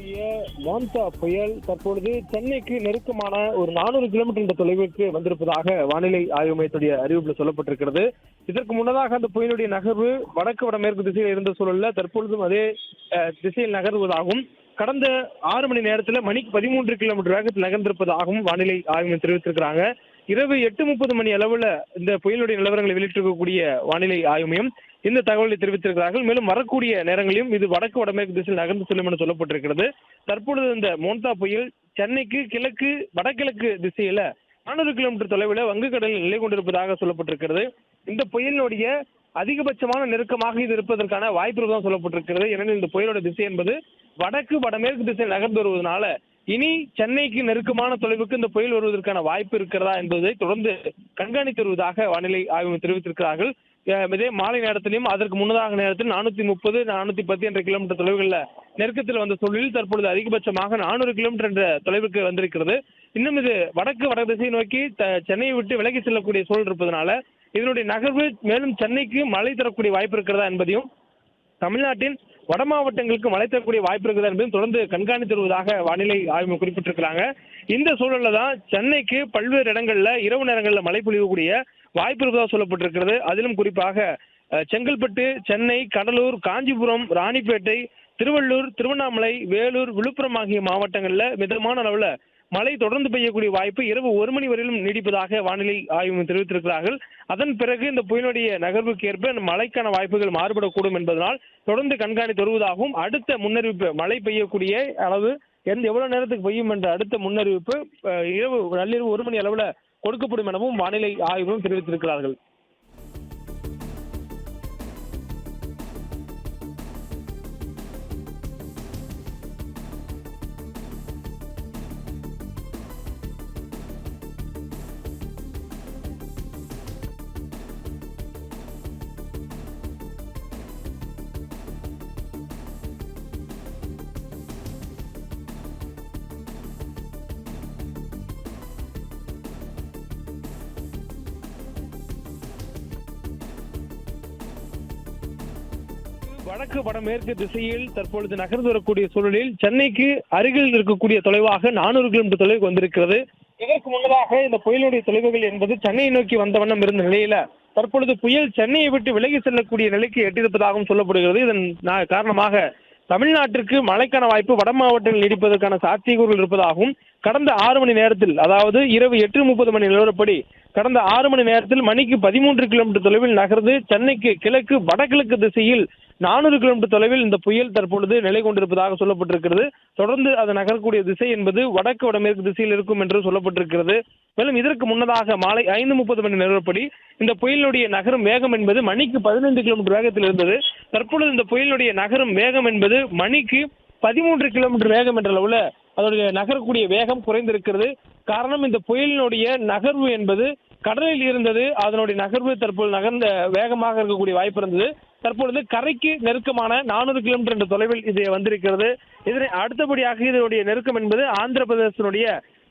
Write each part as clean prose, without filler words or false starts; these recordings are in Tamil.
கூடிய மான்சா புயல் தற்பொழுது சென்னைக்கு நெருக்கமான ஒரு 400 கிலோமீட்டர் என்ற தொலைவிற்கு வந்திருப்பதாக வானிலை ஆய்வு மையத்துடைய அறிவிப்பில் சொல்லப்பட்டிருக்கிறது. இதற்கு முன்னதாக அந்த புயலுடைய நகர்வு வடக்கு வடமேற்கு திசையில் இருந்த சூழல்ல தற்பொழுதும் அதே திசையில் நகர்வதாகவும் கடந்த 6 மணி நேரத்தில் மணிக்கு 13 கிலோமீட்டர் வேகத்தில் நகர்ந்திருப்பதாகவும் வானிலை ஆய்வு மையம் தெரிவித்திருக்கிறாங்க. இரவு 8:30 மணி அளவுல இந்த புயலுடைய நிலவரங்களை வெளியிட்டிருக்கக்கூடிய வானிலை ஆய்வு மையம் இந்த தகவலை தெரிவித்திருக்கிறார்கள். மேலும் வரக்கூடிய நேரங்களிலும் இது வடக்கு வடமேற்கு திசையில் நகர்ந்து செல்லும் என சொல்லப்பட்டிருக்கிறது. தற்பொழுது இந்த மோன்தா புயல் சென்னைக்கு கிழக்கு வடகிழக்கு திசையில 400 கிலோமீட்டர் தொலைவில் வங்கக்கடலில் நிலை கொண்டிருப்பதாக சொல்லப்பட்டிருக்கிறது. இந்த புயலினுடைய அதிகபட்சமான நெருக்கமாக இது இருப்பதற்கான வாய்ப்பு தான் சொல்லப்பட்டிருக்கிறது. எனவே இந்த புயலோட திசை என்பது வடக்கு வடமேற்கு திசையில் நகர்ந்து வருவதனால இனி சென்னைக்கு நெருக்கமான தொலைவுக்கு இந்த புயல் வருவதற்கான வாய்ப்பு இருக்கிறதா என்பதை தொடர்ந்து கண்காணித்து வருவதாக வானிலை ஆய்வு தெரிவித்திருக்கிறார்கள். இதே மாலை நேரத்திலும் அதற்கு முன்னதாக நேரத்தில் 430 410 என்ற கிலோமீட்டர் தொலைவுகளில் நெருக்கத்தில் வந்த சூழலில் தற்பொழுது அதிகபட்சமாக 400 கிலோமீட்டர் என்ற தொலைவுக்கு வந்திருக்கிறது. இன்னும் இது வட திசையை நோக்கி சென்னையை விட்டு விலகி செல்லக்கூடிய சூழல் இருப்பதனால இதனுடைய நகர்வு மேலும் சென்னைக்கு மழை தரக்கூடிய வாய்ப்பு இருக்கிறதா என்பதையும் தமிழ்நாட்டின் வட மாவட்டங்களுக்கு மழை தரக்கூடிய வாய்ப்பு இருக்கிறதா என்பதையும் தொடர்ந்து கண்காணித்து வருவதாக வானிலை ஆய்வு குறிப்பிட்டிருக்கிறாங்க. இந்த சூழல்ல தான் சென்னைக்கு பல்வேறு இடங்கள்ல இரவு நேரங்களில் மழை பொழியக்கூடிய வாய்ப்பு இருப்பதாக சொல்லப்பட்டிருக்கிறது. அதிலும் குறிப்பாக செங்கல்பட்டு, சென்னை, கடலூர், காஞ்சிபுரம், ராணிப்பேட்டை, திருவள்ளூர், திருவண்ணாமலை, வேலூர், விழுப்புரம் ஆகிய மாவட்டங்களில் மிதமான அளவில் மழை தொடர்ந்து பெய்யக்கூடிய வாய்ப்பு இரவு 1 மணி வரையிலும் நீடிப்பதாக வானிலை ஆய்வு தெரிவித்திருக்கிறார்கள். அதன் பிறகு இந்த புயலுடைய நகர்வுக்கு ஏற்ப மழைக்கான வாய்ப்புகள் மாறுபடக்கூடும் என்பதனால் தொடர்ந்து கண்காணித்து வருவதாகவும் அடுத்த முன்னறிவிப்பு மழை பெய்யக்கூடிய அளவு எவ்வளவு நேரத்துக்கு பெய்யும் என்ற அடுத்த முன்னறிவிப்பு நள்ளிரவு 1 மணி அளவில் கொடுக்கப்படும் எனவும் வானிலை ஆய்வும் தெரிவித்திருக்கிறார்கள். வடக்கு வடமேற்கு திசையில் தற்பொழுது நகர்ந்து வரக்கூடிய சூழலில் சென்னைக்கு அருகில் இருக்கக்கூடிய தொலைவாக 400 கிலோமீட்டர் தொலைவுக்கு வந்திருக்கிறது. இதற்கு முன்னதாக இந்த புயலுடைய தொலைவுகள் என்பது சென்னையை நோக்கி வந்த வண்ணம் இருந்த நிலையில தற்பொழுது புயல் சென்னையை விட்டு விலகி செல்லக்கூடிய நிலைக்கு எட்டியிருப்பதாகவும் சொல்லப்படுகிறது. இதன் காரணமாக தமிழ்நாட்டிற்கு மழைக்கான வாய்ப்பு வட மாவட்டங்களில் நீடிப்பதற்கான சாத்தியக்கூறுகள் இருப்பதாகவும் கடந்த 6 மணி நேரத்தில் அதாவது இரவு 8:30 மணி நிலவரப்படி கடந்த 6 மணி நேரத்தில் மணிக்கு 13 கிலோமீட்டர் தொலைவில் நகர்ந்து சென்னைக்கு கிழக்கு வடகிழக்கு திசையில் 400 கிலோமீட்டர் தொலைவில் இந்த புயல் தற்பொழுது நிலை கொண்டிருப்பதாக சொல்லப்பட்டிருக்கிறது. தொடர்ந்து அது நகரக்கூடிய திசை என்பது வடக்கு வடமேற்கு திசையில் இருக்கும் என்று சொல்லப்பட்டிருக்கிறது. மேலும் இதற்கு முன்னதாக மாலை 5:30 மணி நிலவரப்படி இந்த புயலுடைய நகரும் வேகம் என்பது மணிக்கு 15 கிலோமீட்டர் வேகத்தில் இருந்தது. தற்பொழுது இந்த புயலுடைய நகரும் வேகம் என்பது மணிக்கு 13 கிலோமீட்டர் வேகம் என்ற அளவுல அதனுடைய நகரக்கூடிய வேகம் குறைந்திருக்கிறது. காரணம் இந்த புயலினுடைய நகர்வு என்பது கடலில் இருந்தது. அதனுடைய நகர்வு தற்போது நகர்ந்த வேகமாக இருக்கக்கூடிய வாய்ப்பு இருந்தது. தற்பொழுது கரைக்கு நெருக்கமான 400 கிலோமீட்டர் என்ற தொலைவில் இது வந்திருக்கிறது. இதனை அடுத்தபடியாக இதனுடைய நெருக்கம் என்பது ஆந்திர பிரதேசனுடைய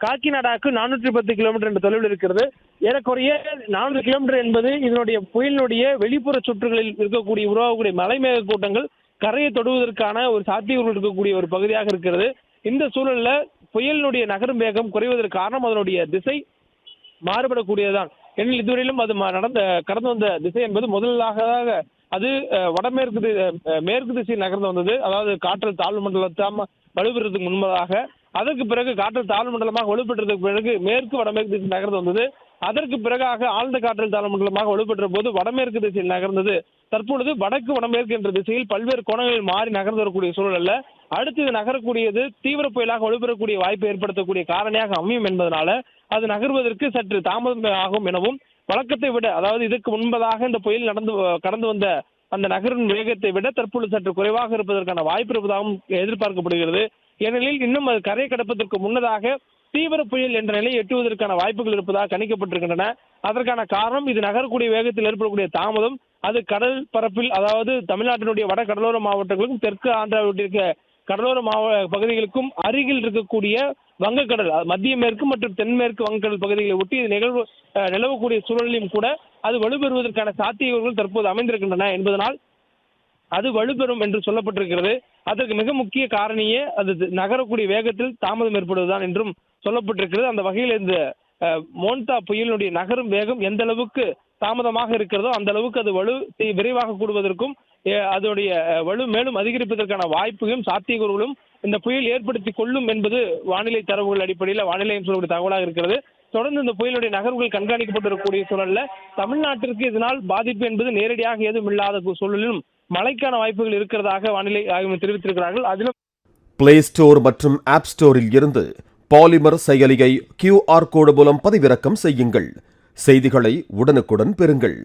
காக்கிநாடாக்கு 410 கிலோமீட்டர் என்ற தொலைவில் இருக்கிறது. ஏறக்குறைய 400 கிலோமீட்டர் என்பது இதனுடைய புயலினுடைய வெளிப்புற சுற்றுகளில் இருக்கக்கூடிய உருவாகக்கூடிய மலைமேக கூட்டங்கள் கரையை தொடுவதற்கான ஒரு சாத்தியங்கள் இருக்கக்கூடிய ஒரு பகுதியாக இருக்கிறது. இந்த சூழல்ல புயலினுடைய நகரும் வேகம் குறைவதற்கு காரணம் அதனுடைய திசை மாறுபடக்கூடியதுதான். ஏனெனில் இதுவரையிலும் அது கடந்து வந்த திசை என்பது முதலாக அது மேற்கு திசையில் நகர்ந்து வந்தது. அதாவது காற்றல் தாழ்வு மண்டலத்தாம வலுப்பெறதுக்கு முன்பதாக அதற்கு பிறகு காற்றல் தாழ்வு மண்டலமாக வலுப்பெற்றதுக்கு பிறகு மேற்கு வடமேற்கு திசை நகர்ந்து வந்தது. அதற்கு பிறகாக ஆழ்ந்த காற்றல் தாழ்வு மண்டலமாக வலுப்பெற்ற போது வடமேற்கு திசையில் நகர்ந்தது. தற்பொழுது வடக்கு வடமேற்கு என்ற திசையில் பல்வேறு கோணங்களில் மாறி நகர்ந்து வரக்கூடிய சூழல் அல்ல. அடுத்து இது நகரக்கூடியது தீவிர புயலாக வலுப்பெறக்கூடிய வாய்ப்பை ஏற்படுத்தக்கூடிய காரணியாக அமையும் என்பதனால அது நகர்வதற்கு சற்று தாமதம் ஆகும் எனவும் வழக்கத்தை விட அதாவது இதற்கு முன்பதாக இந்த புயல் கடந்து வந்த அந்த நகரின் வேகத்தை விட தற்பொழுது சற்று குறைவாக இருப்பதற்கான வாய்ப்பு இருப்பதாகவும் எதிர்பார்க்கப்படுகிறது. ஏனெனில் இன்னும் அது கரை கடப்பதற்கு முன்னதாக தீவிர புயல் என்ற நிலையை எட்டுவதற்கான வாய்ப்புகள் இருப்பதாக கணிக்கப்பட்டிருக்கின்றன. அதற்கான காரணம் இது நகரக்கூடிய வேகத்தில் ஏற்படக்கூடிய தாமதம். அது கடல் பரப்பில் அதாவது தமிழ்நாட்டினுடைய வட கடலோர மாவட்டங்களுக்கும் தெற்கு ஆந்திராவிற்கு கடலோர பகுதிகளுக்கும் அருகில் இருக்கக்கூடிய வங்கக்கடல் மத்திய மேற்கு மற்றும் தென்மேற்கு வங்கக்கடல் பகுதிகளை ஒட்டி இது நிலவக்கூடிய சூழலிலும் கூட அது வலுப்பெறுவதற்கான சாத்தியங்கள் தற்போது அமைந்திருக்கின்றன என்பதனால் அது வலுப்பெறும் என்று சொல்லப்பட்டிருக்கிறது. அதற்கு மிக முக்கிய காரணியே அது நகரக்கூடிய வேகத்தில் தாமதம் ஏற்படுவதுதான் என்றும் சொல்லப்பட்டிருக்கிறது. அந்த வகையில் இந்த மோன்தா புயலினுடைய நகரும் வேகம் எந்த அளவுக்கு தாமதமாக இருக்கிறதோ அந்த அளவுக்கு அது வலு விரைவாக கூடுவதற்கும் அதனுடைய வலு மேலும் அதிகரிப்பதற்கான வாய்ப்புகளும் சாத்தியக்கூறுகளும் இந்த புயல் ஏற்படுத்தி கொள்ளும் என்பது வானிலை தரவுகள் அடிப்படையில் வானிலை சொல்லக்கூடிய தகவலாக இருக்கிறது. தொடர்ந்து இந்த புயலுடைய நகர்வுகள் கண்காணிக்கப்பட்டிருக்கக்கூடிய சூழல்ல தமிழ்நாட்டிற்கு இதனால் பாதிப்பு என்பது நேரடியாக ஏதும் இல்லாத சூழலிலும் மழைக்கான வாய்ப்புகள் இருக்கிறதாக வானிலை ஆய்வு தெரிவித்திருக்கிறார்கள். அதிலும் பிளே ஸ்டோர் மற்றும் ஆப் ஸ்டோரில் இருந்து பாலிமர் செயலியை QR கோடு மூலம் பதிவிறக்கம் செய்யுங்கள். செய்திகளை உடனுக்குடன் பெறுங்கள்.